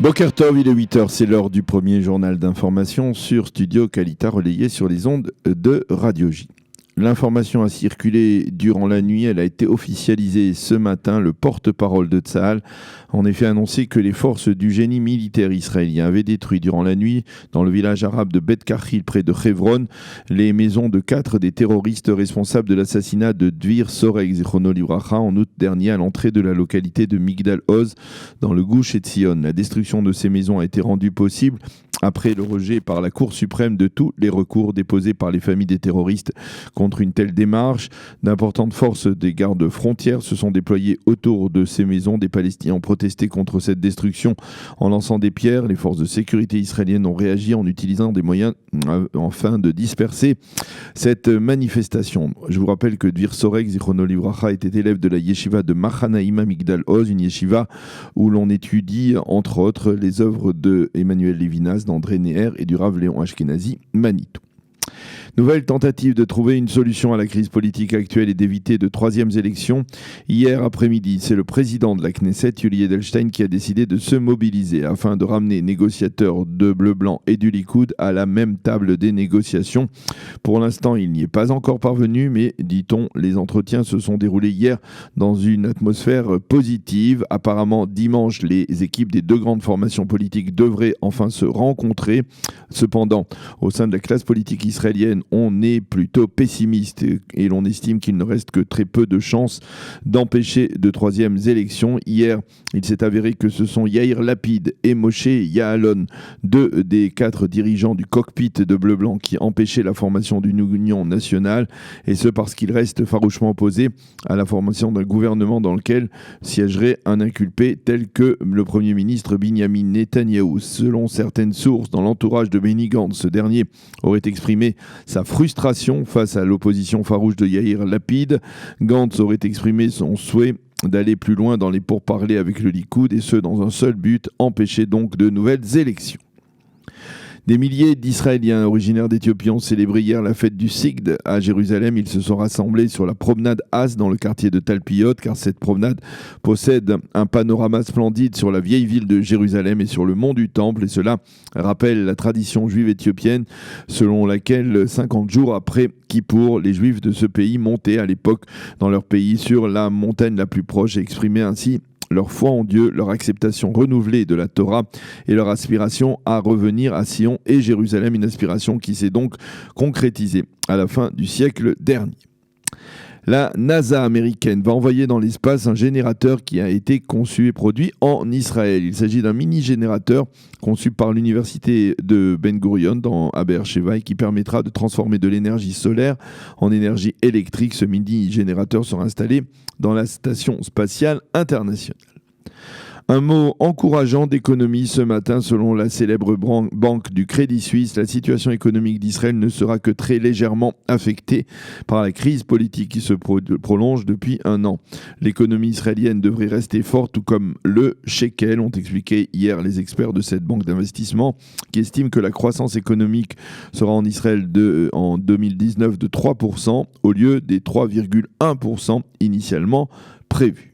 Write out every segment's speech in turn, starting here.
Boker Tov, il est 8h, c'est l'heure du premier journal d'information sur Studio Kalita relayé sur les ondes de Radio J. L'information a circulé durant la nuit, elle a été officialisée ce matin. Le porte-parole de Tsahal a en effet annoncé que les forces du génie militaire israélien avaient détruit durant la nuit, dans le village arabe de Bet Kachil, près de Hebron, les maisons de 4 des terroristes responsables de l'assassinat de Dvir Soreg Zichrono Livracha en août dernier à l'entrée de la localité de Migdal Oz, dans le Gush Etzion. La destruction de ces maisons a été rendue possible après le rejet par la Cour suprême de tous les recours déposés par les familles des terroristes contre une telle démarche. D'importantes forces des gardes frontières se sont déployées autour de ces maisons. Des Palestiniens ont protesté contre cette destruction en lançant des pierres. Les forces de sécurité israéliennes ont réagi en utilisant des moyens afin de disperser cette manifestation. Je vous rappelle que Dvir Soreg Zichrono Livracha était élève de la yeshiva de Machanaïma Migdal Oz, une yeshiva où l'on étudie entre autres les œuvres de Emmanuel Levinas, d'André Neher et du Rav Léon Ashkenazi Manitou. Nouvelle tentative de trouver une solution à la crise politique actuelle et d'éviter de troisièmes élections. Hier après-midi, c'est le président de la Knesset, Yuli Edelstein, qui a décidé de se mobiliser afin de ramener négociateurs de Bleu-Blanc et du Likoud à la même table des négociations. Pour l'instant, il n'y est pas encore parvenu, mais dit-on, les entretiens se sont déroulés hier dans une atmosphère positive. Apparemment, dimanche, les équipes des deux grandes formations politiques devraient enfin se rencontrer. Cependant, au sein de la classe politique israélienne, on est plutôt pessimiste et l'on estime qu'il ne reste que très peu de chances d'empêcher de troisièmes élections. Hier, il s'est avéré que ce sont Yair Lapid et Moshe Ya'alon, deux des 4 dirigeants du cockpit de Bleu-Blanc, qui empêchaient la formation d'une union nationale, et ce parce qu'ils restent farouchement opposés à la formation d'un gouvernement dans lequel siégerait un inculpé tel que le Premier ministre Binyamin Netanyahou. Selon certaines sources dans l'entourage de Benny Gantz, ce dernier aurait exprimé sa frustration face à l'opposition farouche de Yair Lapid. Gantz aurait exprimé son souhait d'aller plus loin dans les pourparlers avec le Likoud, et ce dans un seul but, empêcher donc de nouvelles élections. Des milliers d'Israéliens originaires d'Éthiopie ont célébré hier la fête du Sigd à Jérusalem. Ils se sont rassemblés sur la promenade As dans le quartier de Talpiot, car cette promenade possède un panorama splendide sur la vieille ville de Jérusalem et sur le mont du Temple. Et cela rappelle la tradition juive éthiopienne selon laquelle 50 jours après Kippour, les Juifs de ce pays montaient à l'époque dans leur pays sur la montagne la plus proche et exprimaient ainsi leur foi en Dieu, leur acceptation renouvelée de la Torah et leur aspiration à revenir à Sion et Jérusalem, une aspiration qui s'est donc concrétisée à la fin du siècle dernier. La NASA américaine va envoyer dans l'espace un générateur qui a été conçu et produit en Israël. Il s'agit d'un mini-générateur conçu par l'université de Ben Gurion à Be'er Sheva et qui permettra de transformer de l'énergie solaire en énergie électrique. Ce mini-générateur sera installé dans la station spatiale internationale. Un mot encourageant d'économie ce matin, selon la célèbre banque du Crédit Suisse. La situation économique d'Israël ne sera que très légèrement affectée par la crise politique qui se prolonge depuis un an. L'économie israélienne devrait rester forte, tout comme le shekel, ont expliqué hier les experts de cette banque d'investissement, qui estiment que la croissance économique sera en Israël en 2019 de 3% au lieu des 3,1% initialement prévus.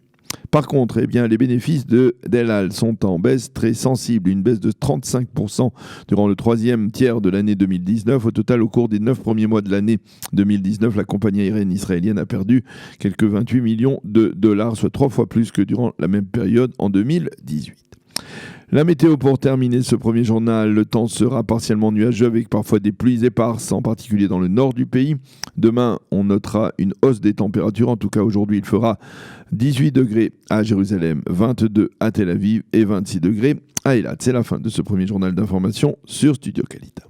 Par contre, les bénéfices d'El Al sont en baisse très sensible, une baisse de 35% durant le troisième tiers de l'année 2019. Au total, au cours des 9 premiers mois de l'année 2019, la compagnie aérienne israélienne a perdu quelques 28 millions de dollars, soit 3 fois plus que durant la même période en 2018. La météo pour terminer ce premier journal, le temps sera partiellement nuageux avec parfois des pluies éparses, en particulier dans le nord du pays. Demain, on notera une hausse des températures. En tout cas, aujourd'hui, il fera 18 degrés à Jérusalem, 22 à Tel Aviv et 26 degrés à Eilat. C'est la fin de ce premier journal d'information sur Studio Kalita.